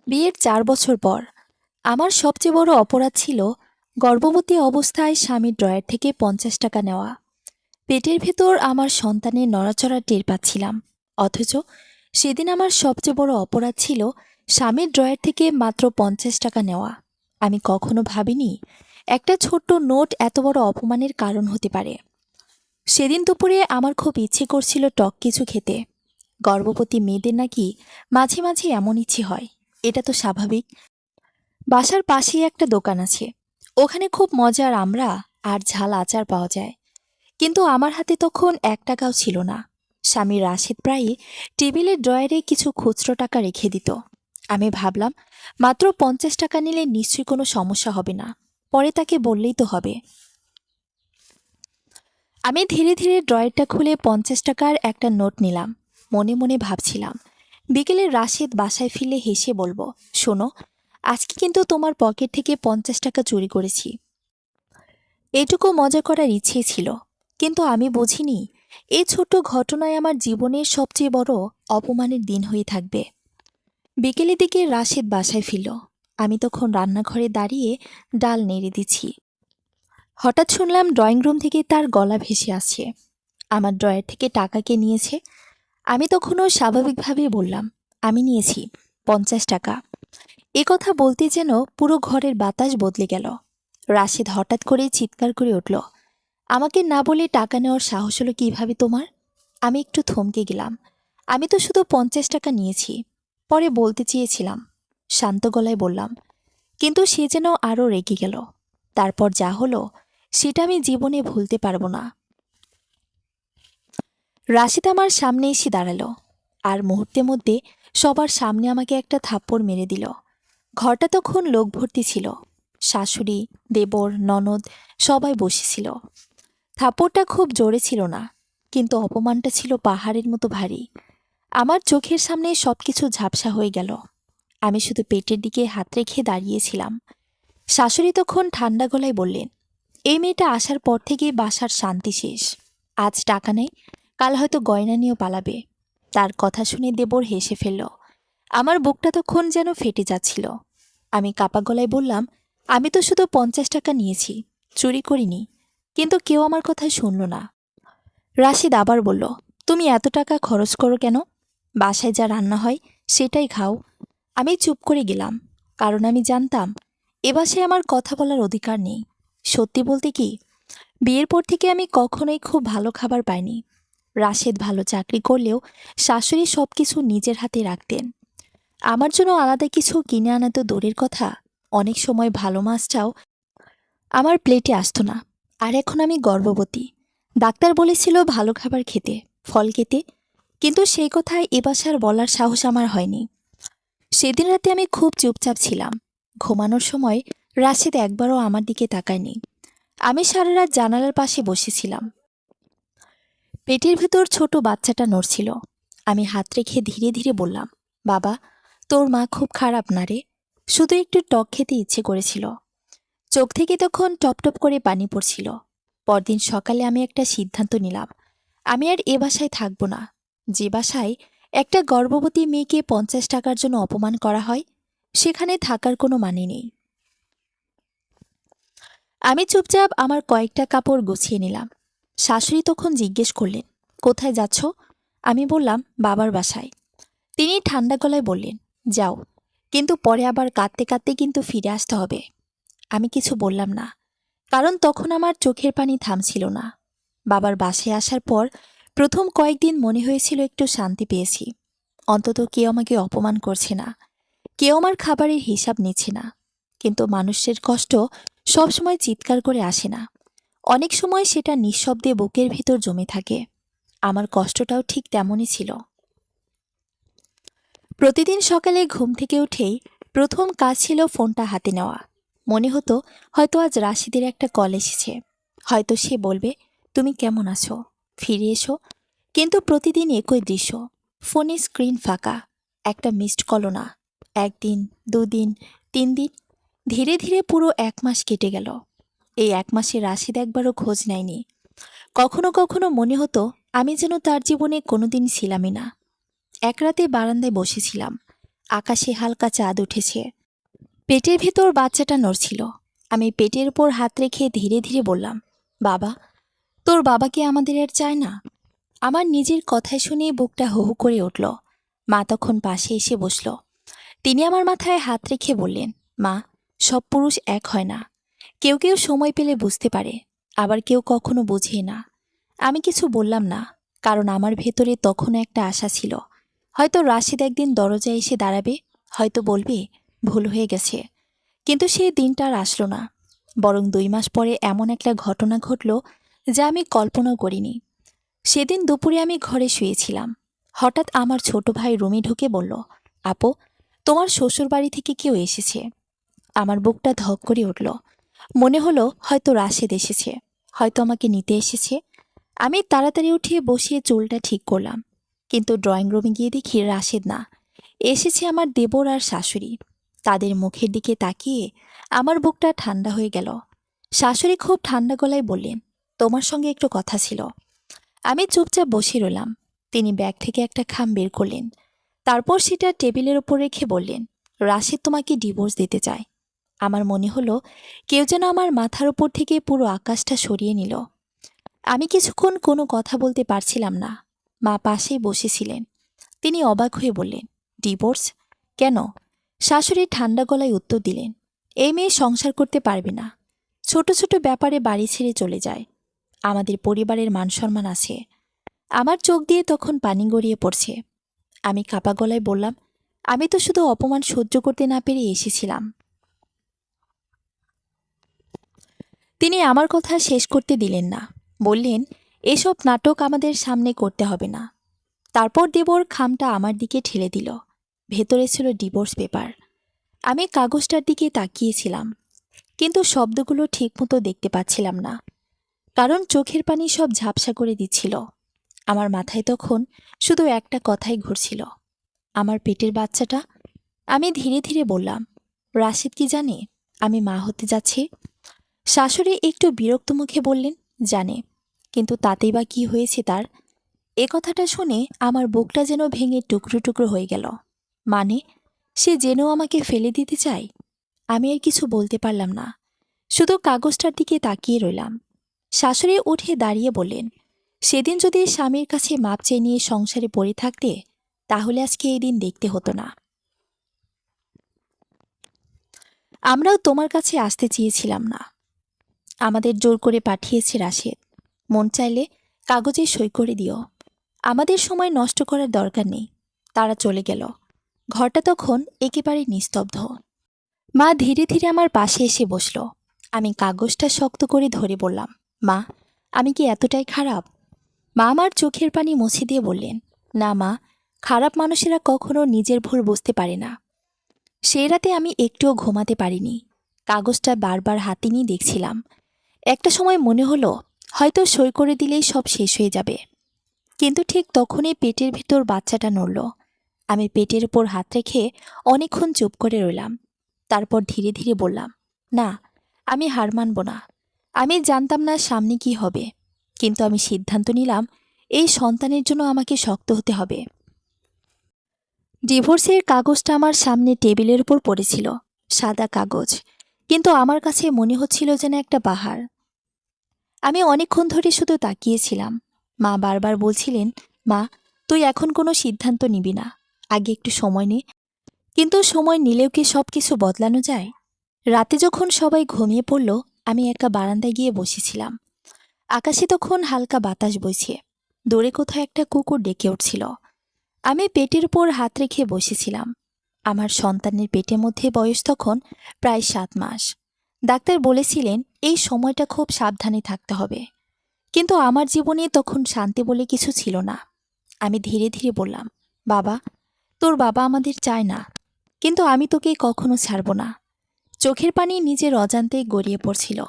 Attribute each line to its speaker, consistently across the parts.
Speaker 1: বিয়ের ৪ বছর পর আমার সবচেয়ে বড় অপরাধ ছিল গর্ভবতী অবস্থায় স্বামীর ড্রয়ার থেকে ৫০ টাকা নেওয়া। পেটের ভেতর আমার সন্তানের নড়াচড়া টের পাচ্ছিলাম, অথচ সেদিন আমার সবচেয়ে বড় অপরাধ ছিল স্বামীর ড্রয়ার থেকে মাত্র ৫০ টাকা নেওয়া। আমি কখনো ভাবিনি একটা ছোট্ট নোট এত বড় অপমানের কারণ হতে পারে। সেদিন দুপুরে আমার খুব ইচ্ছে করছিল টক কিছু খেতে। গর্ভবতী মেয়েদের নাকি মাঝে মাঝে এমন ইচ্ছে হয়, এটা তো স্বাভাবিক। বাসার পাশেই একটা দোকান আছে, ওখানে খুব মজার আমড়া আর ঝাল আচার পাওয়া যায়। কিন্তু আমার হাতে তখন ১ টাকাও ছিল না। স্বামী রাশেদ প্রায়ই টেবিলের ড্রয়ারে কিছু খুচরো টাকা রেখে দিত। আমি ভাবলাম মাত্র ৫০ টাকা নিলে নিশ্চয়ই কোনো সমস্যা হবে না, পরে তাকে বললেই তো হবে। আমি ধীরে ধীরে ড্রয়ারটা খুলে ৫০ টাকার একটা নোট নিলাম। মনে মনে ভাবছিলাম বিকেলে রাশেদ বাসায় ফিরলে হেসে বলবো, শোনো, আজকে কিন্তু তোমার পকেট থেকে ৫০ টাকা চুরি করেছি। এটুকু মজা করার ইচ্ছে ছিল, কিন্তু আমি বুঝিনি এই ছোট্ট ঘটনায় আমার জীবনের সবচেয়ে বড় অপমানের দিন হয়ে থাকবে। বিকেলের দিকে রাশেদ বাসায় ফিরল। আমি তখন রান্নাঘরে দাঁড়িয়ে ডাল নেড়ে দিচ্ছি। হঠাৎ শুনলাম ড্রয়িং রুম থেকে তার গলা ভেসে আসছে, আমার ড্রয়ার থেকে টাকা কে নিয়েছে। আমি তখনও স্বাভাবিকভাবেই বললাম, আমি নিয়েছি ৫০ টাকা। এ কথা বলতে যেন পুরো ঘরের বাতাস বদলে গেল। রাশেদ হঠাৎ করে চিৎকার করে উঠল, আমাকে না বলে টাকা নেওয়ার সাহস হলো কিভাবে তোমার? আমি একটু থমকে গেলাম। আমি তো শুধু ৫০ টাকা নিয়েছি, পরে বলতে চেয়েছিলাম, শান্ত গলায় বললাম, কিন্তু সে যেন আরও রেগে গেল। তারপর যা হলো সেটা আমি জীবনে ভুলতে পারবো না। রাশিদ আমার সামনে এসে দাঁড়ালো, আর মুহূর্তের মধ্যে সবার সামনে আমাকে একটা থাপ্পড় মেরে দিল। ঘরটা তখন লোক ভর্তি ছিল, শাশুড়ি, দেবর, ননদ সবাই বসেছিল। থাপ্পড়টা খুব জোরে ছিল না, কিন্তু অপমানটা ছিল পাহাড়ের মতো ভারী। আমার চোখের সামনে সবকিছু ঝাপসা হয়ে গেল। আমি শুধু পেটের দিকে হাত রেখে দাঁড়িয়েছিলাম। শাশুড়ি তখন ঠান্ডা গলায় বললেন, এই মেয়েটা আসার পর থেকেই বাসার শান্তি শেষ। আজ টাকা নেই, কাল হয়তো গয়না নিয়েও পালাবে। তার কথা শুনে দেবর হেসে ফেলল। আমার বুকটা তখন যেন ফেটে যাচ্ছিল। আমি কাপা গলায় বললাম, আমি তো শুধু ৫০ টাকা নিয়েছি, চুরি করিনি। কিন্তু কেউ আমার কথা শুনল না। রাশিদ আবার বলল, তুমি এত টাকা খরচ করো কেন? বাসায় যা রান্না হয় সেটাই খাও। আমি চুপ করে গেলাম, কারণ আমি জানতাম এ বাসায় আমার কথা বলার অধিকার নেই। সত্যি বলতে কি, বিয়ের পর থেকে আমি কখনোই খুব ভালো খাবার পাইনি। রাশেদ ভালো চাকরি করলেও শাশুড়ি সবকিছু নিজের হাতে রাখতেন। আমার জন্য আলাদা কিছু কিনে আনা তো দূরের কথা, অনেক সময় ভালো মাছটাও আমার প্লেটে আসতো না। আর এখন আমি গর্ভবতী। ডাক্তার বলেছিল ভালো খাবার খেতে, ফল খেতে, কিন্তু সেই কথায় এ বাসার বলার সাহস আমার হয়নি। সেদিন রাতে আমি খুব চুপচাপ ছিলাম। ঘুমানোর সময় রাশেদ একবারও আমার দিকে তাকায়নি। আমি সারা রাত জানালার পাশে বসেছিলাম। পেটের ভেতর ছোট বাচ্চাটা নড়ছিল। আমি হাত রেখে ধীরে ধীরে বললাম, বাবা, তোর মা খুব খারাপ না রে, শুধু একটু টক খেতে ইচ্ছে করেছিল। চোখ থেকে তখন টপ টপ করে পানি পড়ছিল। পরদিন সকালে আমি একটা সিদ্ধান্ত নিলাম, আমি আর এ বাসায় থাকব না। যে বাসায় একটা গর্ভবতী মেয়েকে ৫০ টাকার জন্য অপমান করা হয়, সেখানে থাকার কোনো মানে নেই। আমি চুপচাপ আমার কয়েকটা কাপড় গুছিয়ে নিলাম। শাশুড়ি তখন জিজ্ঞেস করলেন, কোথায় যাচ্ছ? আমি বললাম, বাবার বাসায়। তিনি ঠান্ডা গলায় বললেন, যাও, কিন্তু পরে আবার কাঁদতে কাঁদতে কিন্তু ফিরে আসতে হবে। আমি কিছু বললাম না, কারণ তখন আমার চোখের পানি থামছিল না। বাবার বাসায় আসার পর প্রথম কয়েকদিন মনে হয়েছিল একটু শান্তি পেয়েছি। অন্তত কেউ আমাকে অপমান করছে না, কেউ আমার খাবারের হিসাব নিচ্ছে না। কিন্তু মানুষের কষ্ট সবসময় চিৎকার করে আসে না, অনেক সময় সেটা নিঃশব্দে বুকের ভিতর জমে থাকে। আমার কষ্টটাও ঠিক তেমনই ছিল। প্রতিদিন সকালে ঘুম থেকে উঠেই প্রথম কাজ ছিল ফোনটা হাতে নেওয়া। মনে হতো হয়তো আজ রাশিদের একটা কল এসেছে, হয়তো সে বলবে, তুমি কেমন আছো, ফিরে এসো। কিন্তু প্রতিদিন একই দৃশ্য, ফোনে স্ক্রিন ফাঁকা, একটা মিসড কলও না। একদিন, দুদিন, ৩ দিন, ধীরে ধীরে পুরো ১ মাস কেটে গেল। এই ১ মাসে রাশিদ একবারও খোঁজ নেয়নি। কখনো কখনো মনে হতো আমি যেন তার জীবনে কোনোদিন ছিলামই না। এক রাতে বারান্দায় বসেছিলাম, আকাশে হালকা চাঁদ উঠেছে। পেটের ভেতর বাচ্চাটা নড়ছিল। আমি পেটের উপর হাত রেখে ধীরে ধীরে বললাম, বাবা, তোর বাবা কি আমাদের আর চায় না? আমার নিজের কথায় শুনে বুকটা হু হু করে উঠল। মা তখন পাশে এসে বসল। তিনি আমার মাথায় হাত রেখে বললেন, মা, সব পুরুষ এক হয় না। কেউ কেউ সময় পেলে বুঝতে পারে, আবার কেউ কখনো বুঝে না। আমি কিছু বললাম না, কারণ আমার ভেতরে তখনও একটা আশা ছিল। হয়তো রাশিদ একদিন দরজায় এসে দাঁড়াবে, হয়তো বলবে ভুল হয়ে গেছে। কিন্তু সেই দিনটা আর আসলো না। বরং 2 মাস পরে এমন একটা ঘটনা ঘটল যা আমি কল্পনাও করিনি। সেদিন দুপুরে আমি ঘরে শুয়েছিলাম। হঠাৎ আমার ছোট ভাই রুমে ঢুকে বলল, আপু, তোমার শ্বশুর বাড়ি থেকে কেউ এসেছে। আমার বুকটা ধক করে উঠল। মনে হলো হয়তো রাশেদ এসেছে, হয়তো আমাকে নিতে এসেছে। আমি তাড়াতাড়ি উঠিয়ে বসিয়ে চুলটা ঠিক করলাম। কিন্তু ড্রয়িং রুমে গিয়ে দেখি রাশেদ না, এসেছে আমার দেবর আর শাশুড়ি। তাদের মুখের দিকে তাকিয়ে আমার বুকটা ঠান্ডা হয়ে গেল। শাশুড়ি খুব ঠান্ডা গলায় বললেন, তোমার সঙ্গে একটু কথা ছিল। আমি চুপচাপ বসে রইলাম। তিনি ব্যাগ থেকে একটা খাম বের করলেন। তারপর সেটা টেবিলের ওপর রেখে বললেন, রাশেদ তোমাকে ডিভোর্স দিতে চায়। আমার মনে হলো কেউ যেন আমার মাথার উপর থেকে পুরো আকাশটা সরিয়ে নিল। আমি কিছুক্ষণ কোনো কথা বলতে পারছিলাম না। মা পাশেই বসেছিলেন। তিনি অবাক হয়ে বললেন, ডিভোর্স কেন? শাশুড়ি ঠান্ডা গলায় উত্তর দিলেন, এই মেয়ে সংসার করতে পারবে না। ছোট ছোট ব্যাপারে বাড়ি ছেড়ে চলে যায়। আমাদের পরিবারের মান সম্মান আছে। আমার চোখ দিয়ে তখন পানি গড়িয়ে পড়ছে। আমি কাপা গলায় বললাম, আমি তো শুধু অপমান সহ্য করতে না পেরে এসেছিলাম। তিনি আমার কথা শেষ করতে দিলেন না। বললেন, এসব নাটক আমাদের সামনে করতে হবে না। তারপর দেবর খামটা আমার দিকে ঠেলে দিল। ভেতরে ছিল ডিভোর্স পেপার। আমি কাগজটার দিকে তাকিয়েছিলাম, কিন্তু শব্দগুলো ঠিকমতো দেখতে পাচ্ছিলাম না, কারণ চোখের পানি সব ঝাপসা করে দিচ্ছিল। আমার মাথায় তখন শুধু একটা কথাই ঘুরছিল, আমার পেটের বাচ্চাটা। আমি ধীরে ধীরে বললাম, রাশিদ কি জানে আমি মা হতে যাচ্ছি? শাশুড়ি একটু বিরক্ত মুখে বললেন, জানে, কিন্তু তাতেই বা কি হয়েছে তার? এ কথাটা শুনে আমার বুকটা যেন ভেঙে টুকরো টুকরো হয়ে গেল। মানে, সে যেন আমাকে ফেলে দিতে চায়? আমি আর কিছু বলতে পারলাম না, শুধু কাগজটার দিকে তাকিয়ে রইলাম। শাশুড়ি উঠে দাঁড়িয়ে বললেন, সেদিন যদি স্বামীর কাছে মাপ চেয়ে নিয়ে সংসারে পড়ে থাকতে, তাহলে আজকে এই দিন দেখতে হতো না। আমরাও তোমার কাছে আসতে চেয়েছিলাম না। আমাদের জোর করে পাঠিয়েছে রাশেদ। মন চাইলে কাগজে সই করে দিও। আমাদের সময় নষ্ট করার দরকার নেই। তারা চলে গেল। ঘরটা তখন একেবারে নিস্তব্ধ। মা ধীরে ধীরে আমার পাশে এসে বসল। আমি কাগজটা শক্ত করে ধরে বললাম, মা, আমি কি এতটাই খারাপ? মা আমার চোখের পানি মুছে দিয়ে বললেন, না মা, খারাপ মানুষেরা কখনো নিজের ভুল বুঝতে পারে না। সেই রাতে আমি একটুও ঘুমাতে পারিনি। কাগজটা বারবার হাতে নিয়ে দেখছিলাম। একটা সময় মনে হলো হয়তো সই করে দিলেই সব শেষ হয়ে যাবে। কিন্তু ঠিক তখনই পেটের ভেতর বাচ্চাটা নড়ল। আমি পেটের উপর হাত রেখে অনেকক্ষণ চুপ করে রইলাম। তারপর ধীরে ধীরে বললাম, না, আমি হার মানব না। আমি জানতাম না সামনে কি হবে, কিন্তু আমি সিদ্ধান্ত নিলাম এই সন্তানের জন্য আমাকে শক্ত হতে হবে। ডিভোর্সের কাগজটা আমার সামনে টেবিলের উপর পড়েছিল, সাদা কাগজ, কিন্তু আমার কাছে মনে হচ্ছিল যেন একটা পাহাড়। আমি অনেকক্ষণ ধরে শুধু তাকিয়েছিলাম। মা বারবার বলছিলেন, মা, তুই এখন কোনো সিদ্ধান্ত নিবি না, আগে একটু সময় নে। কিন্তু সময় নিলেও কি সব কিছু বদলানো যায়? রাতে যখন সবাই ঘুমিয়ে পড়ল, আমি একা বারান্দায় গিয়ে বসেছিলাম। আকাশে তখন হালকা বাতাস বইছে। দূরে কোথাও একটা কুকুর ডেকে উঠছিল। আমি পেটের উপর হাত রেখে বসেছিলাম। আমার সন্তানের পেটের মধ্যে বয়স তখন প্রায় 7 মাস। ডাক্তার বলেছিলেন এই সময়টা খুব সাবধানে থাকতে হবে। কিন্তু আমার জীবনে তখন শান্তি বলে কিছু ছিল না। আমি ধীরে ধীরে বললাম, বাবা, তোর বাবা আমাদের চায় না, কিন্তু আমি তোকে কখনো ছাড়ব না। চোখের পানি নিজের অজান্তেই গড়িয়ে পড়ছিল।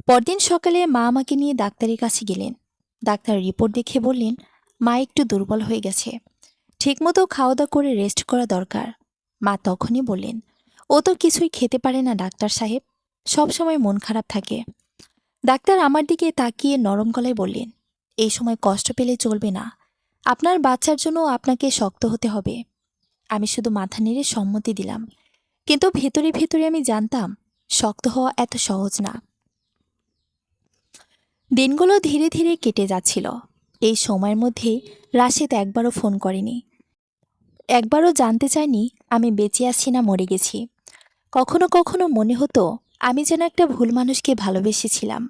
Speaker 1: পরদিন সকালে মা আমাকে নিয়ে ডাক্তারের কাছে গেলেন। ডাক্তার রিপোর্ট দেখে বললেন, মা একটু দুর্বল হয়ে গেছে, ঠিকমতো খাওয়া দাওয়া করে রেস্ট করা দরকার। মা তখনই বললেন, ও তো কিছুই খেতে পারে না ডাক্তার সাহেব, সব সময় মন খারাপ থাকে। ডাক্তার আমার দিকে তাকিয়ে নরম গলায় বললেন, এই সময় কষ্ট পেলে চলবে না। আপনার বাচ্চার জন্য আপনাকে শক্ত হতে হবে। আমি শুধু মাথা নেড়ে সম্মতি দিলাম, কিন্তু ভেতরে ভেতরে আমি জানতাম শক্ত হওয়া এত সহজ না। দিনগুলো ধীরে ধীরে কেটে যাচ্ছিল। এই সময়ের মধ্যে রাশেদ একবারও ফোন করেনি, একবারও জানতে চায়নি আমি বেঁচে আছি না মরে গেছি। কখনো কখনো মনে হতো আমি যেন একটা ভুল মানুষকে ভালোবেসেছিলাম।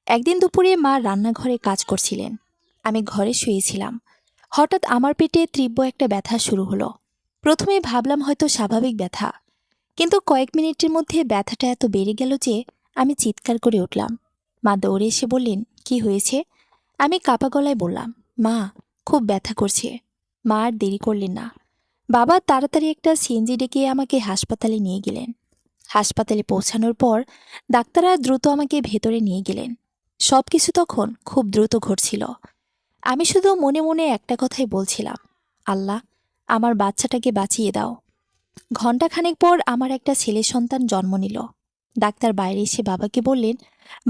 Speaker 1: একদিন দুপুরে মা রান্নাঘরে কাজ করছিলেন, আমি ঘরে শুয়েছিলাম। হঠাৎ আমার পেটে তীব্র একটা ব্যথা শুরু হলো। প্রথমে ভাবলাম হয়তো স্বাভাবিক ব্যথা, কিন্তু কয়েক মিনিটের মধ্যে ব্যথাটা এত বেড়ে গেল যে আমি চিৎকার করে উঠলাম। মা দৌড়ে এসে বললেন, কি হয়েছে? আমি কাপা গলায় বললাম, মা, খুব ব্যথা করছে। মা আর দেরি করলেন না। বাবা তাড়াতাড়ি একটা সিএনজি ডেকে আমাকে হাসপাতালে নিয়ে গেলেন। হাসপাতালে পৌঁছানোর পর ডাক্তাররা দ্রুত আমাকে ভেতরে নিয়ে গেলেন। সব কিছু তখন খুব দ্রুত ঘটছিল। আমি শুধু মনে মনে একটা কথাই বলছিলাম, আল্লাহ, আমার বাচ্চাটাকে বাঁচিয়ে দাও। ঘণ্টাখানেক পর আমার একটা ছেলে সন্তান জন্ম নিল। ডাক্তার বাইরে এসে বাবাকে বললেন,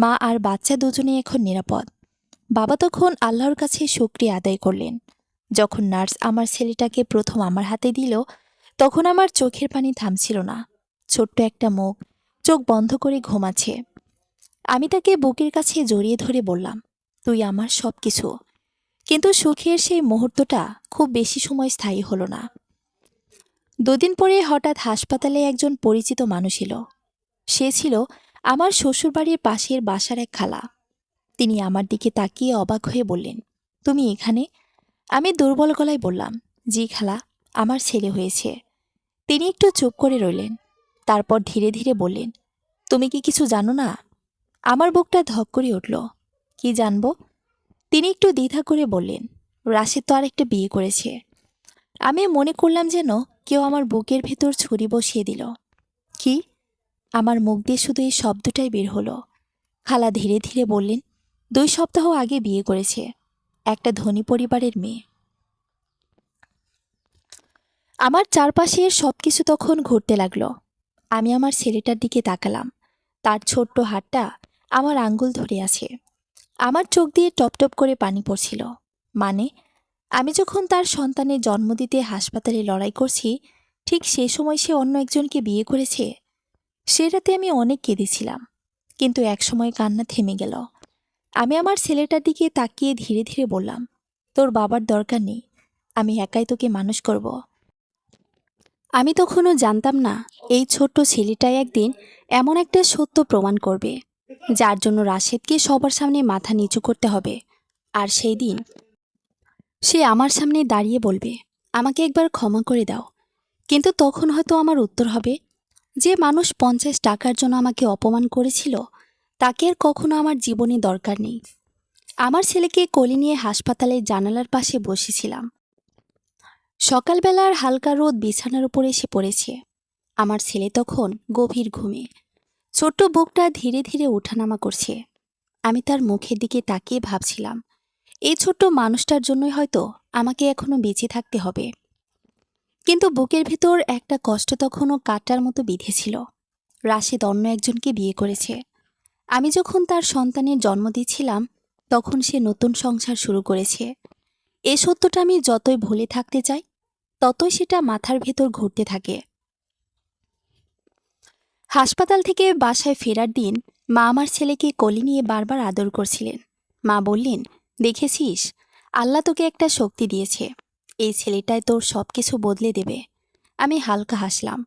Speaker 1: মা আর বাচ্চা দুজনেই এখন নিরাপদ। বাবা তখন আল্লাহর কাছে শুকরিয়া আদায় করলেন। যখন নার্স আমার ছেলেটাকে প্রথম আমার হাতে দিল, তখন আমার চোখের পানি থামছিল না। ছোট্ট একটা মুখ, চোখ বন্ধ করে ঘুমাচ্ছে। আমি তাকে বুকের কাছে জড়িয়ে ধরে বললাম, তুই আমার সব কিছু। কিন্তু সুখের সেই মুহূর্তটা খুব বেশি সময় স্থায়ী হলো না। দুদিন পরে হঠাৎ হাসপাতালে একজন পরিচিত মানুষ এলো। সে ছিল আমার শ্বশুরবাড়ির পাশের বাসার এক খালা। তিনি আমার দিকে তাকিয়ে অবাক হয়ে বললেন, তুমি এখানে? আমি দুর্বল গলায় বললাম, জি খালা, আমার ছেলে হয়েছে। তিনি একটু চুপ করে রইলেন, তারপর ধীরে ধীরে বললেন, তুমি কি কিছু জানো না? আমার বুকটা ধক করে উঠল। কি জানব? তিনি একটু দ্বিধা করে বললেন, রাশেদ তো আরেকটা বিয়ে করেছে। আমি মনে করলাম যেন কেউ আমার বুকের ভেতর ছুরি বসিয়ে দিল। কি? আমার মুখ দিয়ে শুধু এই শব্দটাই বের হলো। খালা ধীরে ধীরে বললেন, 2 সপ্তাহ আগে বিয়ে করেছে, একটা ধনী পরিবারের মেয়ে। আমার চারপাশের সবকিছু তখন ঘুরতে লাগলো। আমি আমার ছেলেটার দিকে তাকালাম। তার ছোট্ট হাতটা আমার আঙ্গুল ধরে আছে। আমার চোখ দিয়ে টপটপ করে পানি পড়ছিল। মানে, আমি যখন তার সন্তানের জন্ম দিতে হাসপাতালে লড়াই করছি, ঠিক সে সময় সে অন্য একজনকে বিয়ে করেছে। সে রাতে আমি অনেক কেঁদেছিলাম, কিন্তু একসময় কান্না থেমে গেল। আমি আমার ছেলেটার দিকে তাকিয়ে ধীরে ধীরে বললাম, তোর বাবার দরকার নেই, আমি একাই তোকে মানুষ করব। আমি তখনও জানতাম না এই ছোট্ট ছেলেটাই একদিন এমন একটা সত্য প্রমাণ করবে, যার জন্য রাশেদকে সবার সামনে মাথা নিচু করতে হবে। আর সেই দিন সে আমার সামনে দাঁড়িয়ে বলবে, আমাকে একবার ক্ষমা করে দাও। কিন্তু তখন হয়তো আমার উত্তর হবে, যে মানুষ 50 টাকার জন্য আমাকে অপমান করেছিল, তাকে আর কখনো আমার জীবনে দরকার নেই। আমার ছেলেকে কোলে নিয়ে হাসপাতালের জানালার পাশে বসেছিলাম। সকালবেলার হালকা রোদ বিছানার উপর এসে পড়েছে। আমার ছেলে তখন গভীর ঘুমে, ছোট্ট বুকটা ধীরে ধীরে ওঠানামা করছে। আমি তার মুখের দিকে তাকিয়ে ভাবছিলাম, এই ছোট্ট মানুষটার জন্যই হয়তো আমাকে এখনো বেঁচে থাকতে হবে। কিন্তু বুকের ভেতর একটা কষ্ট তখনও কাঁটার মতো বিঁধেছিল। রাশেদ অন্য একজনকে বিয়ে করেছে। আমি যখন তার সন্তানের জন্ম দিচ্ছিলাম, তখন সে নতুন সংসার শুরু করেছে। এ সত্যটা আমি যতই ভুলে থাকতে চাই, ততই সেটা মাথার ভেতর ঘুরতে থাকে। হাসপাতাল থেকে বাসায় ফেরার দিন মা আমার ছেলেকে কোলে নিয়ে বারবার আদর করছিলেন। মা বললেন, দেখেছিস, আল্লাহ তোকে একটা শক্তি দিয়েছে, এই ছেলেটাই তোর সব কিছু বদলে দেবে। আমি হালকা হাসলাম,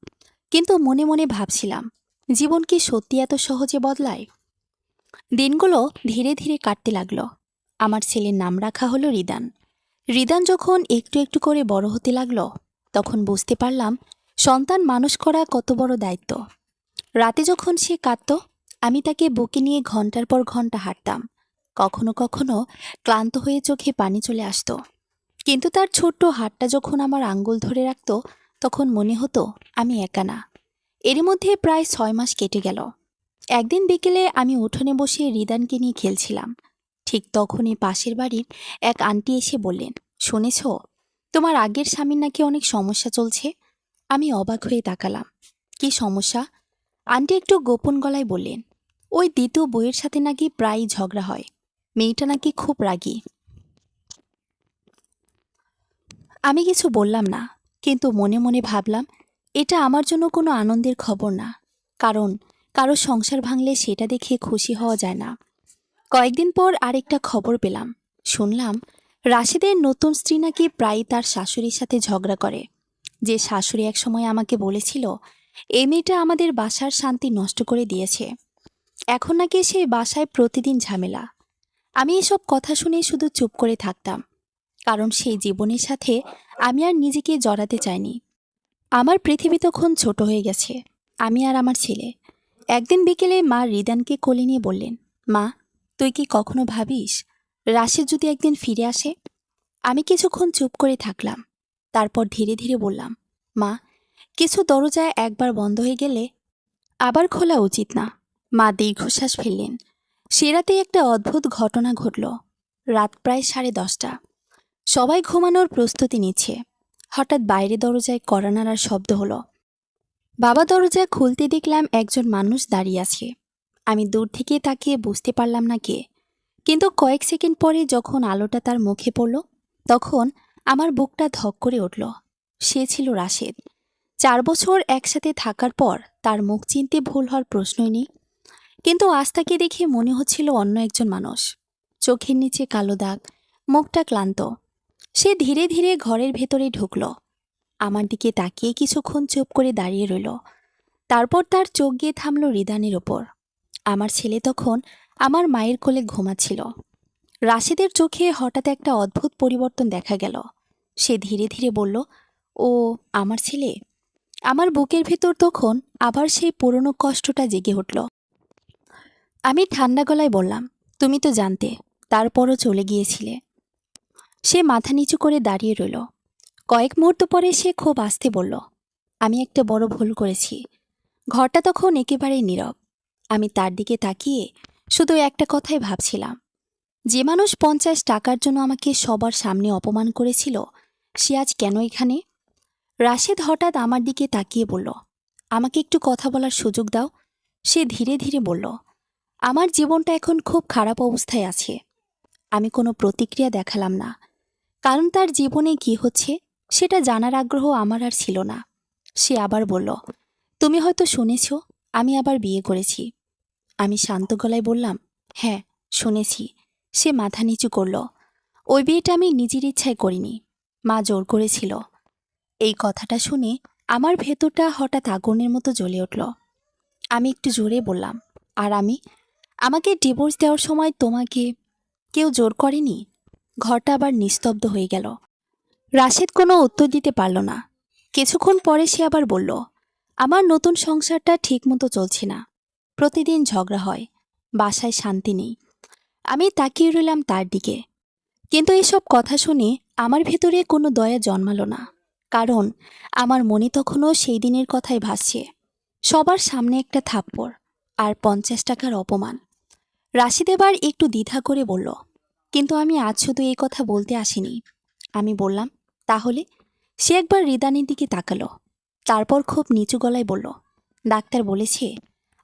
Speaker 1: কিন্তু মনে মনে ভাবছিলাম, জীবন কি সত্যি এত সহজে বদলায়? দিনগুলো ধীরে ধীরে কাটতে লাগলো। আমার ছেলের নাম রাখা হলো রিদান। রিদান যখন একটু একটু করে বড় হতে লাগলো, তখন বুঝতে পারলাম সন্তান মানুষ করা কত বড় দায়িত্ব। রাতে যখন সে কাঁদত, আমি তাকে বুকে নিয়ে ঘন্টার পর ঘন্টা হাঁটতাম। কখনো কখনো ক্লান্ত হয়ে চোখে পানি চলে আসতো, কিন্তু তার ছোট্ট হাতটা যখন আমার আঙ্গুল ধরে রাখত, তখন মনে হতো আমি একা না। এর মধ্যে প্রায় 6 মাস কেটে গেল। একদিন বিকেলে আমি উঠোনে বসে রিদানকে নিয়ে খেলছিলাম। ঠিক তখনই পাশের বাড়ির এক আন্টি এসে বললেন, শুনেছ, তোমার আগের স্বামীর নাকি অনেক সমস্যা চলছে। আমি অবাক হয়ে তাকালাম। কি সমস্যা? আন্টি একটু গোপন গলায় বললেন, ওই দ্বিতীয় বইয়ের সাথে নাকি প্রায়ই ঝগড়া হয়, মেয়েটা নাকি খুব রাগী। আমি কিছু বললাম না, কিন্তু মনে মনে ভাবলাম এটা আমার জন্য কোনো আনন্দের খবর না, কারণ কারো সংসার ভাঙলে সেটা দেখে খুশি হওয়া যায় না। কয়েকদিন পর আরেকটা খবর পেলাম। শুনলাম রাশেদের নতুন স্ত্রী নাকি প্রায়ই তার শাশুড়ির সাথে ঝগড়া করে। যে শাশুড়ি একসময় আমাকে বলেছিল এই মেয়েটা আমাদের বাসার শান্তি নষ্ট করে দিয়েছে, এখন নাকি সেই বাসায় প্রতিদিন ঝামেলা। আমি এসব কথা শুনে শুধু চুপ করে থাকতাম, কারণ সেই জীবনের সাথে আমি আর নিজেকে জড়াতে চাইনি। আমার পৃথিবী তখন ছোট হয়ে গেছে, আমি আর আমার ছেলে। একদিন বিকেলে মা রিদানকে কোলে নিয়ে বললেন, মা, তুই কি কখনো ভাবিস রাশেদ যদি একদিন ফিরে আসে? আমি কিছুক্ষণ চুপ করে থাকলাম, তারপর ধীরে ধীরে বললাম, মা, কিছু দরজা একবার বন্ধ হয়ে গেলে আবার খোলা উচিত না। মা দীর্ঘশ্বাস ফেললেন। সে রাতে একটা অদ্ভুত ঘটনা ঘটল। রাত প্রায় 10:30। সবাই ঘুমানোর প্রস্তুতি নিচ্ছে। হঠাৎ বাইরে দরজায় কড়া নাড়ার শব্দ হলো। বাবা দরজা খুলতে দেখলাম একজন মানুষ দাঁড়িয়ে আছে। আমি দূর থেকে তাকিয়ে বুঝতে পারলাম না কে, কিন্তু কয়েক সেকেন্ড পরে যখন আলোটা তার মুখে পড়ল, তখন আমার বুকটা ধক করে উঠল। সে ছিল রাশেদ। 4 বছর একসাথে থাকার পর তার মুখ চিনতে ভুল হওয়ার প্রশ্নই নেই, কিন্তু আজ তাকে দেখে মনে হচ্ছিল অন্য একজন মানুষ। চোখের নিচে কালো দাগ, মুখটা ক্লান্ত। সে ধীরে ধীরে ঘরের ভেতরে ঢুকল। আমার দিকে তাকিয়ে কিছুক্ষণ চুপ করে দাঁড়িয়ে রইল। তারপর তার চোখ গিয়ে থামল রিদানের ওপর। আমার ছেলে তখন আমার মায়ের কোলে ঘুমাচ্ছিল। রাশেদের চোখে হঠাৎ একটা অদ্ভুত পরিবর্তন দেখা গেল। সে ধীরে ধীরে বলল, ও আমার ছেলে। আমার বুকের ভেতর তখন আবার সেই পুরনো কষ্টটা জেগে উঠল। আমি ঠান্ডা গলায় বললাম, তুমি তো জানতে, তারপরও চলে গিয়েছিলে। সে মাথা নিচু করে দাঁড়িয়ে রইল। কয়েক মুহূর্ত পরে সে খুব আস্তে বলল, আমি একটা বড় ভুল করেছি। ঘরটা তখন একেবারেই নীরব। আমি তার দিকে তাকিয়ে শুধু একটা কথাই ভাবছিলাম, যে মানুষ 50 টাকার জন্য আমাকে সবার সামনে অপমান করেছিল, সে আজ কেন এখানে? রাশেদ হঠাৎ আমার দিকে তাকিয়ে বলল, আমাকে একটু কথা বলার সুযোগ দাও। সে ধীরে ধীরে বলল, আমার জীবনটা এখন খুব খারাপ অবস্থায় আছে। আমি কোনো প্রতিক্রিয়া দেখালাম না, কারণ তার জীবনে কি হচ্ছে সেটা জানার আগ্রহ আমার আর ছিল না। সে আবার বলল, তুমি হয়তো শুনেছ আমি আবার বিয়ে করেছি। আমি শান্ত গলায় বললাম, হ্যাঁ, শুনেছি। সে মাথা নিচু করল। ওই বিয়েটা আমি নিজের ইচ্ছায় করিনি, মা জোর করেছিল। এই কথাটা শুনে আমার ভেতরটা হঠাৎ আগুনের মতো জ্বলে উঠল। আমি একটু জোরে বললাম, আর আমাকে ডিভোর্স দেওয়ার সময় তোমাকে কেউ জোর করেনি? ঘরটা আবার নিস্তব্ধ হয়ে গেল। রাশেদ কোনো উত্তর দিতে পারল না। কিছুক্ষণ পরে সে আবার বলল, আমার নতুন সংসারটা ঠিকমতো চলছে না। প্রতিদিন ঝগড়া হয়, বাসায় শান্তি নেই। আমি তাকিয়ে রইলাম তার দিকে, কিন্তু এসব কথা শুনে আমার ভেতরে কোনো দয়া জন্মালো না, কারণ আমার মনে তখনও সেই দিনের কথাই ভাসছে। সবার সামনে একটা থাপ্পড় আর 50 টাকার অপমান। রাশিদ এবার একটু দ্বিধা করে বলল, কিন্তু আমি আজ শুধু এই কথা বলতে আসিনি। আমি বললাম, তাহলে? সে একবার রিদানের দিকে তাকালো, তারপর খুব নিচু গলায় বলল, ডাক্তার বলেছে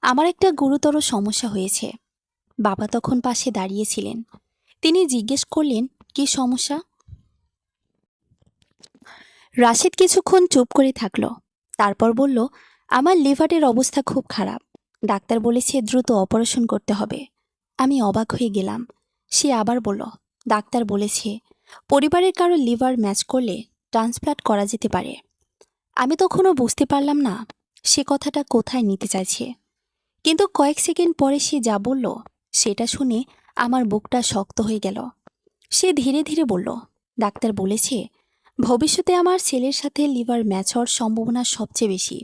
Speaker 1: আমার একটা গুরুতর সমস্যা হয়েছে। বাবা তখন পাশে দাঁড়িয়েছিলেন। তিনি জিজ্ঞেস করলেন, কি সমস্যা? রাশিদ কিছুক্ষণ চুপ করে থাকল, তারপর বলল, আমার লিভারের অবস্থা খুব খারাপ। ডাক্তার বলেছে দ্রুত অপারেশন করতে হবে। আমি অবাক হয়ে গেলাম। সে আবার বলল, ডাক্তার বলেছে পরিবারের কারো লিভার ম্যাচ করলে ট্রান্সপ্লান্ট করা যেতে পারে। আমি তখনও বুঝতে পারলাম না সে কথাটা কোথায় নিতে চাইছে, কিন্তু কয়েক সেকেন্ড পরে সে যা বলল সেটা শুনে আমার বুকটা শক্ত হয়ে গেল। সে ধীরে ধীরে বলল, ডাক্তার বলেছে ভবিষ্যতে আমার ছেলের সাথে লিভার ম্যাচ হওয়ার সম্ভাবনা সবচেয়ে বেশি।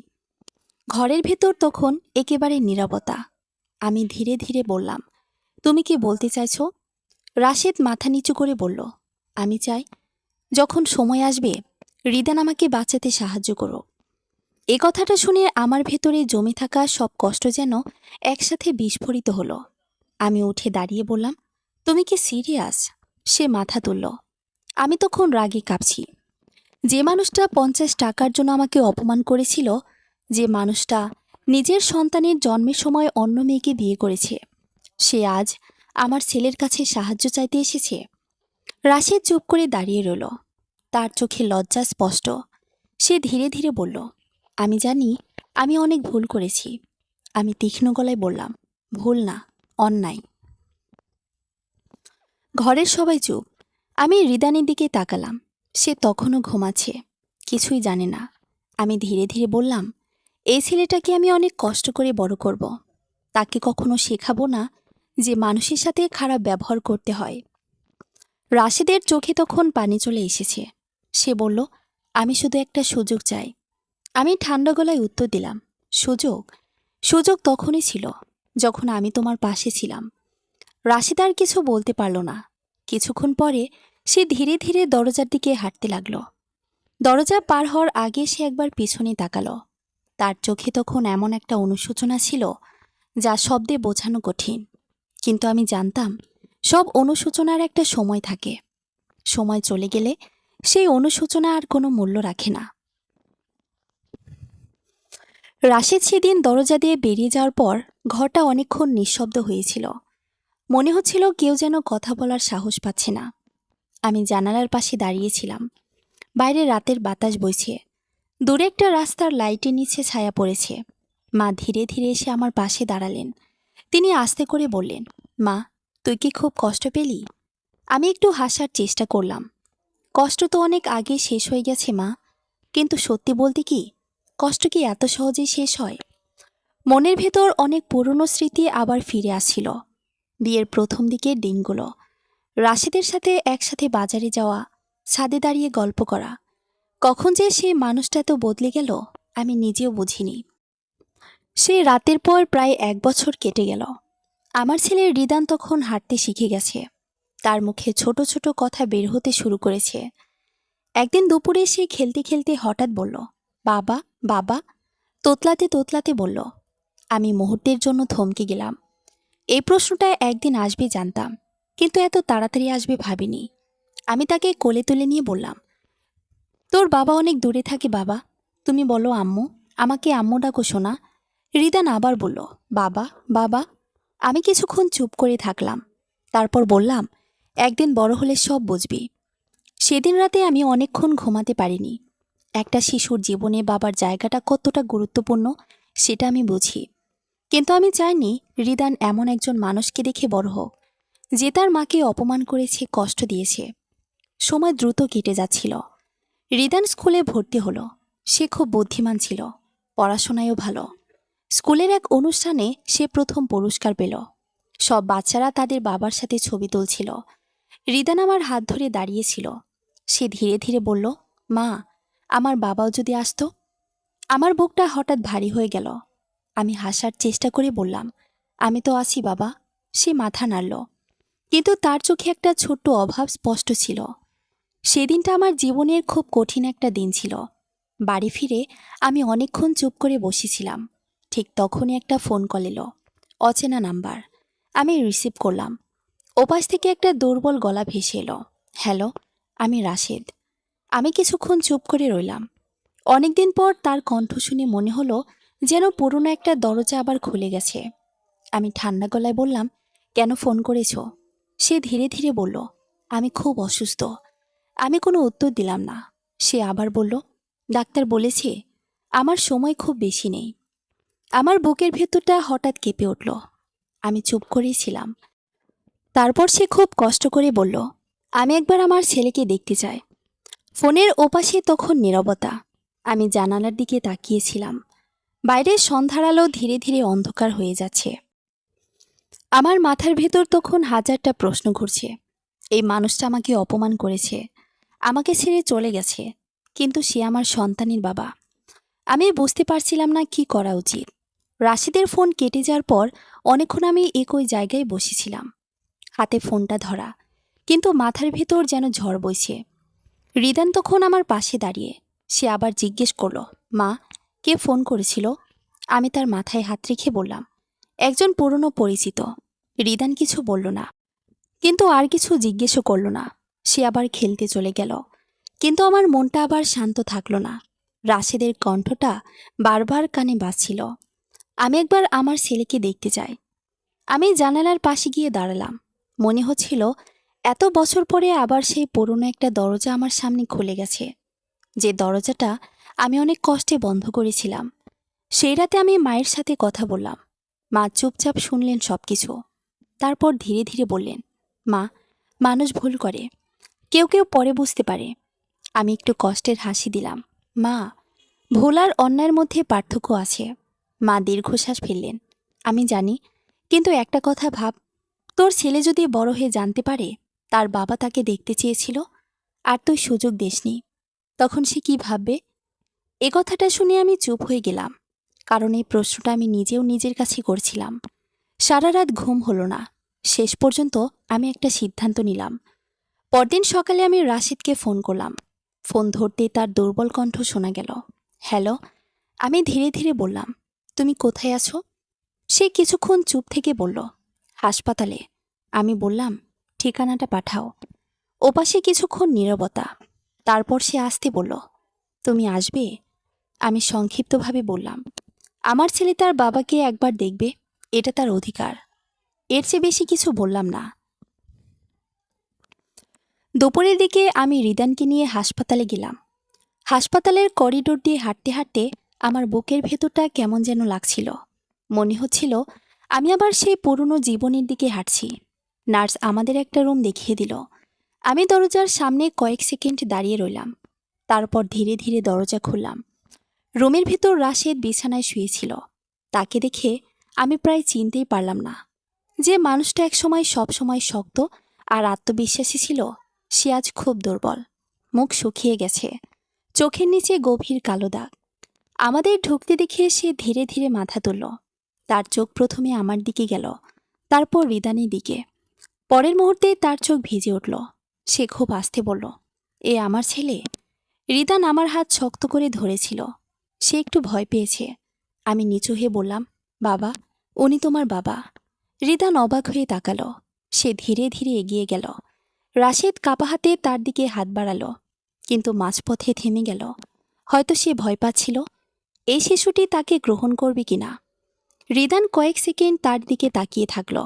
Speaker 1: ঘরের ভেতর তখন একেবারে নীরবতা। আমি ধীরে ধীরে বললাম, তুমি কি বলতে চাইছো? রাশেদ মাথা নিচু করে বলল, আমি চাই যখন সময় আসবে রিদান আমাকে বাঁচাতে সাহায্য করো। এ কথাটা শুনে আমার ভেতরে জমে থাকা সব কষ্ট যেন একসাথে বিস্ফোরিত হলো। আমি উঠে দাঁড়িয়ে বললাম, তুমি কি সিরিয়াস? সে মাথা তুলল। আমি তখন রাগে কাঁপছি। যে মানুষটা 50 টাকার জন্য আমাকে অপমান করেছিল, যে মানুষটা নিজের সন্তানের জন্মের সময় অন্য মেয়েকে বিয়ে করেছে, সে আজ আমার ছেলের কাছে সাহায্য চাইতে এসেছে। রাশেদ চুপ করে দাঁড়িয়ে রইল। তার চোখে লজ্জা স্পষ্ট। সে ধীরে ধীরে বলল, আমি জানি আমি অনেক ভুল করেছি। আমি তীক্ষ্ণ গলায় বললাম, ভুল না, অন্যায়। ঘরের সবাই চুপ। আমি রিদানের দিকে তাকালাম। সে তখনও ঘুমাচ্ছে, কিছুই জানে না। আমি ধীরে ধীরে বললাম, এই ছেলেটাকে আমি অনেক কষ্ট করে বড় করব। তাকে কখনো শেখাবো না যে মানুষের সাথে খারাপ ব্যবহার করতে হয়। রাশেদের চোখে তখন পানি চলে এসেছে। সে বলল, আমি শুধু একটা সুযোগ চাই। আমি ঠান্ডা গলায় উত্তর দিলাম, সুযোগ? সুযোগ তখনই ছিল যখন আমি তোমার পাশে ছিলাম। রাশেদ আর কিছু বলতে পারল না। কিছুক্ষণ পরে সে ধীরে ধীরে দরজার দিকে হাঁটতে লাগল। দরজা পার হওয়ার আগে সে একবার পিছনে তাকালো। তার চোখে তখন এমন একটা অনুশোচনা ছিল যা শব্দে বোঝানো কঠিন। কিন্তু আমি জানতাম, সব অনুশোচনার একটা সময় থাকে। সময় চলে গেলে সেই অনুশোচনা আর কোনো মূল্য রাখে না। রাশেদ সেদিন দরজা দিয়ে বেরিয়ে যাওয়ার পর ঘরটা অনেকক্ষণ নিঃশব্দ হয়েছিল। মনে হচ্ছিল কেউ যেন কথা বলার সাহস পাচ্ছে না। আমি জানালার পাশে দাঁড়িয়েছিলাম। বাইরে রাতের বাতাস বইছে। দূরে একটা রাস্তার লাইটের নিচে ছায়া পড়েছে। মা ধীরে ধীরে এসে আমার পাশে দাঁড়ালেন। তিনি আস্তে করে বললেন, মা, তুই কি খুব কষ্ট পেলি? আমি একটু হাসার চেষ্টা করলাম। কষ্ট তো অনেক আগে শেষ হয়ে গেছে মা, কিন্তু সত্যি বলতে কি, কষ্ট কি এত সহজেই শেষ হয়? মনের ভেতর অনেক পুরনো স্মৃতি আবার ফিরে আসছিল। বিয়ের প্রথম দিকের দিনগুলো, রাশেদের সাথে একসাথে বাজারে যাওয়া, ছাদে দাঁড়িয়ে গল্প করা। কখন যে সেই মানুষটা এত বদলে গেল আমি নিজেও বুঝিনি। সেই রাতের পর প্রায় 1 বছর কেটে গেল। আমার ছেলে রিদান তখন হাঁটতে শিখে গেছে। তার মুখে ছোট ছোট কথা বের হতে শুরু করেছে। একদিন দুপুরে সে খেলতে খেলতে হঠাৎ বলল, বাবা, বাবা, তোতলাতে তোতলাতে বলল। আমি মুহূর্তের জন্য থমকে গেলাম। এই প্রশ্নটা একদিন আসবে জানতাম, কিন্তু এত তাড়াতাড়ি আসবে ভাবিনি। আমি তাকে কোলে তুলে নিয়ে বললাম, তোর বাবা অনেক দূরে থাকে বাবা, তুমি বলো আম্মু, আমাকে আম্মু ডাকো শোনা। রিদান আবার বলল, বাবা, বাবা। আমি কিছুক্ষণ চুপ করে থাকলাম। তারপর বললাম, একদিন বড় হলে সব বুঝবি। সেদিন রাতে আমি অনেকক্ষণ ঘুমাতে পারিনি। একটা শিশুর জীবনে বাবার জায়গাটা কতটা গুরুত্বপূর্ণ সেটা আমি বুঝি। কিন্তু আমি চাইনি রিদান এমন একজন মানুষকে দেখে বড় হোক যে তার মাকে অপমান করেছে, কষ্ট দিয়েছে। সময় দ্রুত কেটে যাচ্ছিল। রিদান স্কুলে ভর্তি হলো। সে খুব বুদ্ধিমান ছিল, পড়াশোনায়ও ভালো। স্কুলের এক অনুষ্ঠানে সে প্রথম পুরস্কার পেল। সব বাচ্চারা তাদের বাবার সাথে ছবি তুলছিল। রিদান আমার হাত ধরে দাঁড়িয়েছিল। সে ধীরে ধীরে বলল, মা, আমার বাবাও যদি আসতো। আমার বুকটা হঠাৎ ভারী হয়ে গেল। আমি হাসার চেষ্টা করে বললাম, আমি তো আছি বাবা। সে মাথা নাড়ল, কিন্তু তার চোখে একটা ছোট্ট অভাব স্পষ্ট ছিল। সেদিনটা আমার জীবনের খুব কঠিন একটা দিন ছিল। বাড়ি ফিরে আমি অনেকক্ষণ চুপ করে বসেছিলাম। ঠিক তখনই একটা ফোন কল এলো, অচেনা নাম্বার। আমি রিসিভ করলাম। ওপাশ থেকে একটা দুর্বল গলা ভেসে এলো, হ্যালো, আমি রাশেদ। আমি কিছুক্ষণ চুপ করে রইলাম। অনেকদিন পর তার কণ্ঠ শুনে মনে হলো যেন পুরনো একটা দরজা আবার খুলে গেছে। আমি ঠান্ডা গলায় বললাম, কেন ফোন করেছ? সে ধীরে ধীরে বলল, আমি খুব অসুস্থ। আমি কোনো উত্তর দিলাম না। সে আবার বলল, ডাক্তার বলেছে আমার সময় খুব বেশি নেই। আমার বুকের ভেতরটা হঠাৎ কেঁপে উঠল। আমি চুপ করেছিলাম। তারপর সে খুব কষ্ট করে বলল, আমি একবার আমার ছেলেকে দেখতে চাই। ফোনের ওপাশে তখন নীরবতা। আমি জানালার দিকে তাকিয়েছিলাম। বাইরের সন্ধ্যার আলো ধীরে ধীরে অন্ধকার হয়ে যাচ্ছে। আমার মাথার ভেতর তখন হাজারটা প্রশ্ন ঘুরছে। এই মানুষটা আমাকে অপমান করেছে, আমাকে ছেড়ে চলে গেছে, কিন্তু সে আমার সন্তানের বাবা। আমি বুঝতে পারছিলাম না কি করা উচিত। রাশিদের ফোন কেটে যাওয়ার পর অনেকক্ষণ আমি একই জায়গায় বসেছিলাম, হাতে ফোনটা ধরা, কিন্তু মাথার ভেতর যেন ঝড় বইছে। রিদান তখন আমার পাশে দাঁড়িয়ে। সে আবার জিজ্ঞেস করল, মা, কে ফোন করেছিল? আমি তার মাথায় হাত রেখে বললাম, একজন পুরনো পরিচিত। রিদান কিছু বলল না, কিন্তু আর কিছু জিজ্ঞেসও করল না। সে আবার খেলতে চলে গেল। কিন্তু আমার মনটা আবার শান্ত থাকলো না। রাশেদের কণ্ঠটা বারবার কানে বাজছিল, আমি একবার আমার ছেলেকে দেখতে চাই। আমি জানালার পাশে গিয়ে দাঁড়ালাম। মনে হচ্ছিল এত বছর পরে আবার সেই পুরনো একটা দরজা আমার সামনে খুলে গেছে, যে দরজাটা আমি অনেক কষ্টে বন্ধ করেছিলাম। সেই রাতে আমি মায়ের সাথে কথা বললাম। মা চুপচাপ শুনলেন সব কিছু। তারপর ধীরে ধীরে বললেন, মা, মানুষ ভুল করে, কেউ কেউ পরে বুঝতে পারে। আমি একটু কষ্টের হাসি দিলাম। মা, ভুল আর অন্যায়ের মধ্যে পার্থক্য আছে। মা দীর্ঘশ্বাস ফেললেন। আমি জানি, কিন্তু একটা কথা ভাব, তোর ছেলে যদি বড় হয়ে জানতে পারে তার বাবা তাকে দেখতে চেয়েছিল আর তুই সুযোগ দিসনি, তখন সে কি ভাববে? এ কথাটা শুনে আমি চুপ হয়ে গেলাম, কারণ এই প্রশ্নটা আমি নিজেও নিজের কাছে করছিলাম। সারা রাত ঘুম হলো না। শেষ পর্যন্ত আমি একটা সিদ্ধান্ত নিলাম। পরদিন সকালে আমি রাশিদকে ফোন করলাম। ফোন ধরতেই তার দুর্বল কণ্ঠ শোনা গেল। হ্যালো। আমি ধীরে ধীরে বললাম, তুমি কোথায় আছো? সে কিছুক্ষণ চুপ থেকে বলল, হাসপাতালে। আমি বললাম, ঠিকানাটা পাঠাও। ওপাশে কিছুক্ষণ নীরবতা। তারপর সে আসতে বলল, তুমি আসবে? আমি সংক্ষিপ্তভাবে বললাম, আমার ছেলে তার বাবাকে একবার দেখবে, এটা তার অধিকার। এর চেয়ে বেশি কিছু বললাম না। দুপুরের দিকে আমি রিদানকে নিয়ে হাসপাতালে গেলাম। হাসপাতালের করিডোর দিয়ে হাঁটতে হাঁটতে আমার বুকের ভেতরটা কেমন যেন লাগছিল। মনে হচ্ছিল আমি আবার সেই পুরনো জীবনের দিকে হাঁটছি। নার্স আমাদের একটা রুম দেখিয়ে দিল। আমি দরজার সামনে কয়েক সেকেন্ড দাঁড়িয়ে রইলাম। তারপর ধীরে ধীরে দরজা খুললাম। রুমের ভেতর রাশেদ বিছানায় শুয়েছিল। তাকে দেখে আমি প্রায় চিনতেই পারলাম না। যে মানুষটা একসময় সবসময় শক্ত আর আত্মবিশ্বাসী ছিল, সে আজ খুব দুর্বল। মুখ শুকিয়ে গেছে, চোখের নিচে গভীর কালো দাগ। আমাদের ঢুকতে দেখে সে ধীরে ধীরে মাথা তুলল। তার চোখ প্রথমে আমার দিকে গেল, তারপর রিদানের দিকে। পরের মুহূর্তে তার চোখ ভিজে উঠল। সে খুব আস্তে বলল, এ আমার ছেলে? রিদান আমার হাত শক্ত করে ধরেছিল। সে একটু ভয় পেয়েছে। আমি নিচু হয়ে বললাম, বাবা, উনি তোমার বাবা। রিদান অবাক হয়ে তাকালো। সে ধীরে ধীরে এগিয়ে গেল। রাশেদ কাপা হাতে তার দিকে হাত বাড়ালো, কিন্তু মাঝপথে থেমে গেল। হয়তো সে ভয় পাচ্ছিল এই শিশুটি তাকে গ্রহণ করবে কিনা। রিদান কয়েক সেকেন্ড তার দিকে তাকিয়ে থাকল।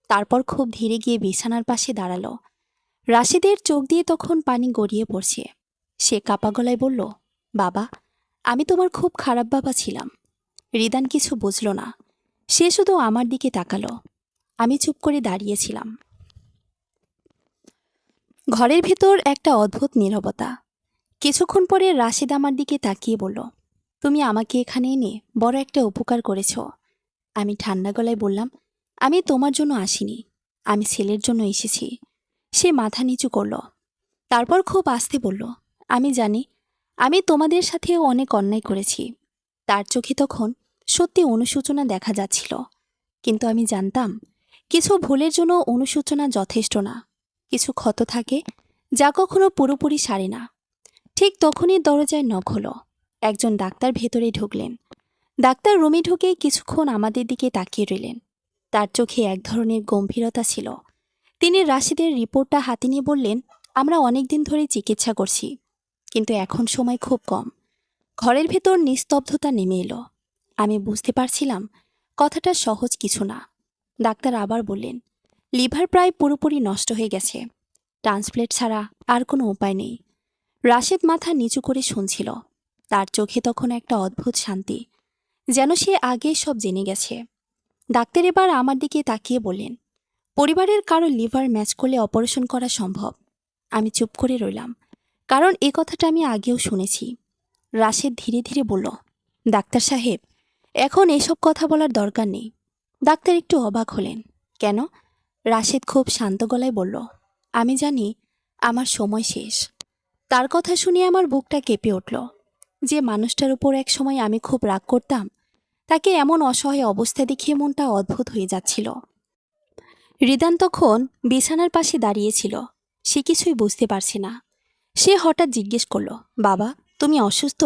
Speaker 1: তারপর খুব ধীরে গিয়ে বিছানার পাশে দাঁড়ালো। রাশেদের চোখ দিয়ে তখন পানি গড়িয়ে পড়ছে। সে কাপা গলায় বলল, বাবা, আমি তোমার খুব খারাপ বাবা ছিলাম। রিদান কিছু বুঝল না। সে শুধু আমার দিকে তাকালো। আমি চুপ করে দাঁড়িয়েছিলাম। ঘরের ভেতর একটা অদ্ভুত নীরবতা। কিছুক্ষণ পরে রাশেদ আমার দিকে তাকিয়ে বলল, তুমি আমাকে এখানে এনে বড় একটা উপকার করেছ। আমি ঠান্ডা গলায় বললাম, আমি তোমার জন্য আসিনি, আমি ছেলের জন্য এসেছি। সে মাথা নিচু করল। তারপর খুব আস্তে বলল, আমি জানি আমি তোমাদের সাথেও অনেক অন্যায় করেছি। তার চোখে তখন সত্যি অনুশোচনা দেখা যাচ্ছিল। কিন্তু আমি জানতাম কিছু ভুলের জন্য অনুশোচনা যথেষ্ট না। কিছু ক্ষত থাকে যা কখনো পুরোপুরি সারে না। ঠিক তখনই দরজায় নখ হলো। একজন ডাক্তার ভেতরে ঢুকলেন। ডাক্তার রুমে ঢুকেই কিছুক্ষণ আমাদের দিকে তাকিয়ে রইলেন। তার চোখে এক ধরনের গম্ভীরতা ছিল। তিনি রাশিদের রিপোর্টটা হাতে নিয়ে বললেন, আমরা অনেক দিন ধরে চিকিৎসা করছি, কিন্তু এখন সময় খুব কম। ঘরের ভেতর নিস্তব্ধতা নেমে এলো। আমি বুঝতে পারছিলাম কথাটা সহজ কিছু না। ডাক্তার আবার বললেন, লিভার প্রায় পুরোপুরি নষ্ট হয়ে গেছে। ট্রান্সপ্লেট ছাড়া আর কোনো উপায় নেই। রাশেদ মাথা নিচু করে শুনছিল। তার চোখে তখন একটা অদ্ভুত শান্তি, যেন সে আগে সব জেনে গেছে। ডাক্তার এবার আমার দিকে তাকিয়ে বললেন, পরিবারের কারো লিভার ম্যাচ করলে অপারেশন করা সম্ভব। আমি চুপ করে রইলাম, কারণ এ কথাটা আমি আগেও শুনেছি। রাশেদ ধীরে ধীরে বলল, ডাক্তার সাহেব, এখন এসব কথা বলার দরকার নেই। ডাক্তার একটু অবাক হলেন। কেন? রাশেদ খুব শান্ত গলায় বলল, আমি জানি আমার সময় শেষ। তার কথা শুনে আমার বুকটা কেঁপে উঠল। যে মানুষটার উপর এক সময় আমি খুব রাগ করতাম, তাকে এমন অসহায় অবস্থা দেখিয়ে মনটা অদ্ভুত হয়ে যাচ্ছিল। রিদান তখন বিছানার পাশে দাঁড়িয়েছিল। সে কিছুই বুঝতে পারছে না। সে হঠাৎ জিজ্ঞেস করল, বাবা, তুমি অসুস্থ?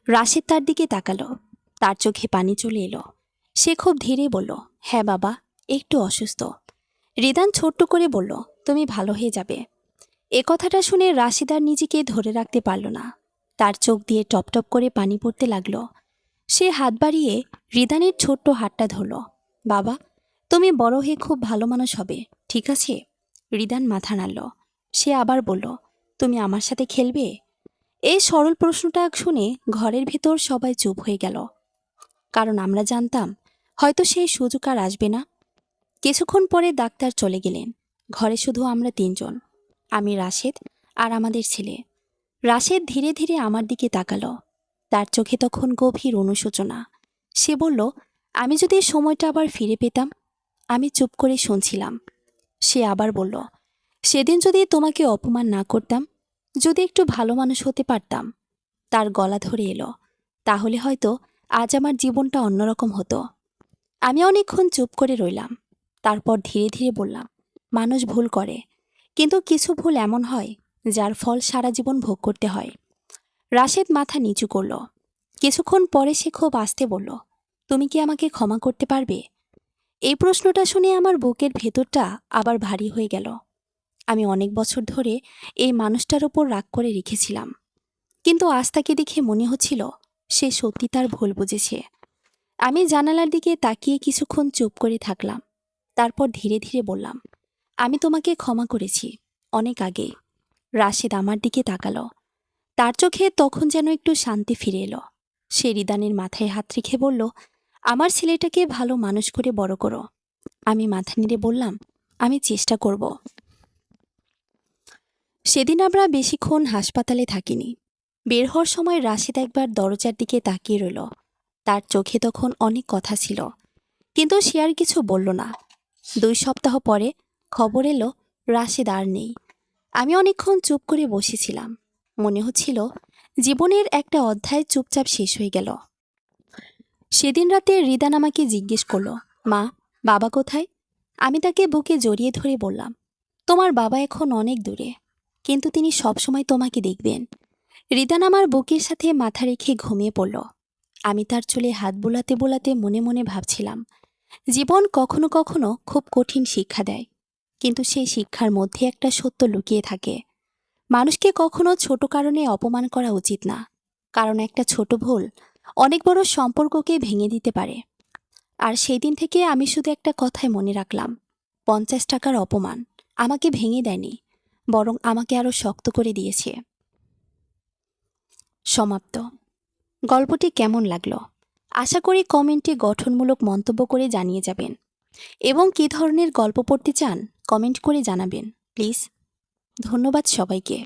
Speaker 1: রাশেদ তার দিকে তাকালো। তার চোখে পানি চলে এলো। সে খুব ধীরে বলল, হ্যাঁ বাবা, একটু অসুস্থ। রিদান ছোট্ট করে বলল, তুমি ভালো হয়ে যাবে। এ কথাটা শুনে রাশেদ আর নিজেকে ধরে রাখতে পারল না। তার চোখ দিয়ে টপটপ করে পানি পড়তে লাগলো। সে হাত বাড়িয়ে রিদানের ছোট্ট হাতটা ধরল। বাবা, তুমি বড় হয়ে খুব ভালো মানুষ হবে, ঠিক আছে? রিদান মাথা নাড়ল। সে আবার বলল, তুমি আমার সাথে খেলবে?
Speaker 2: এই সরল প্রশ্নটা শুনে ঘরের ভেতর সবাই চুপ হয়ে গেল, কারণ আমরা জানতাম হয়তো সেই সুযোগ আর আসবে না। কিছুক্ষণ পরে ডাক্তার চলে গেলেন। ঘরে শুধু আমরা তিনজন, আমি, রাশেদ আর আমাদের ছেলে। রাশেদ ধীরে ধীরে আমার দিকে তাকালো। তার চোখে তখন গভীর অনুশোচনা। সে বলল, আমি যদি এই সময়টা আবার ফিরে পেতাম। আমি চুপ করে শুনছিলাম। সে আবার বলল, সেদিন যদি তোমাকে অপমান না করতাম, যদি একটু ভালো মানুষ হতে পারতাম। তার গলা ধরে এলো, তাহলে হয়তো আজ আমার জীবনটা অন্যরকম হতো। আমি অনেকক্ষণ চুপ করে রইলাম। তারপর ধীরে ধীরে বললাম, মানুষ ভুল করে, কিন্তু কিছু ভুল এমন হয় যার ফল সারা জীবন ভোগ করতে হয়। রাশেদ মাথা নিচু করল। কিছুক্ষণ পরে সে খুব আস্তে বলল, তুমি কি আমাকে ক্ষমা করতে পারবে? এই প্রশ্নটা শুনে আমার বুকের ভেতরটা আবার ভারী হয়ে গেল। আমি অনেক বছর ধরে এই মানুষটার ওপর রাগ করে রেখেছিলাম, কিন্তু আজ তাকে দেখে মনে হচ্ছিল সে সত্যি তার ভুল বুঝেছে। আমি জানালার দিকে তাকিয়ে কিছুক্ষণ চুপ করে থাকলাম। তারপর ধীরে ধীরে বললাম, আমি তোমাকে ক্ষমা করেছি, অনেক আগে। রাশেদ আমার দিকে তাকালো। তার চোখে তখন যেন একটু শান্তি ফিরে এলো। সে রিদানের মাথায় হাত রেখে বলল, আমার ছেলেটাকে ভালো মানুষ করে বড় করো। আমি মাথা নেড়ে বললাম, আমি চেষ্টা করব। সেদিন আমরা বেশিক্ষণ হাসপাতালে থাকিনি। বের হওয়ার সময় রাশেদ একবার দরজার দিকে তাকিয়ে রইল। তার চোখে তখন অনেক কথা ছিল, কিন্তু সে আর কিছু বলল না। 2 সপ্তাহ পরে খবর এলো রাশেদ আর নেই। আমি অনেকক্ষণ চুপ করে বসেছিলাম। মনে হচ্ছিল জীবনের একটা অধ্যায় চুপচাপ শেষ হয়ে গেল। সেদিন রাতে রিদান আমাকে জিজ্ঞেস করলো, মা, বাবা কোথায়? আমি তাকে বুকে জড়িয়ে ধরে বললাম, তোমার বাবা এখন অনেক দূরে, কিন্তু তিনি সবসময় তোমাকে দেখবেন। রিদান আমার বুকের সাথে মাথা রেখে ঘুমিয়ে পড়ল। আমি তার চুলে হাত বোলাতে বোলাতে মনে মনে ভাবছিলাম, জীবন কখনো কখনো খুব কঠিন শিক্ষা দেয়, কিন্তু সেই শিক্ষার মধ্যে একটা সত্য লুকিয়ে থাকে। মানুষকে কখনো ছোট কারণে অপমান করা উচিত না, কারণ একটা ছোট ভুল অনেক বড় সম্পর্ককে ভেঙে দিতে পারে। আর সেই দিন থেকে আমি শুধু একটা কথাই মনে রাখলাম, 50 টাকার অপমান আমাকে ভেঙে দেয়নি, বরং আমাকে আরো শক্ত করে দিয়েছে। সমাপ্ত। গল্পটি কেমন লাগলো? আশা করি কমেন্টে গঠনমূলক মন্তব্য করে জানিয়ে যাবেন, এবং কী ধরনের গল্প পড়তে চান কমেন্ট করে জানাবেন প্লিজ। ধন্যবাদ সবাইকে।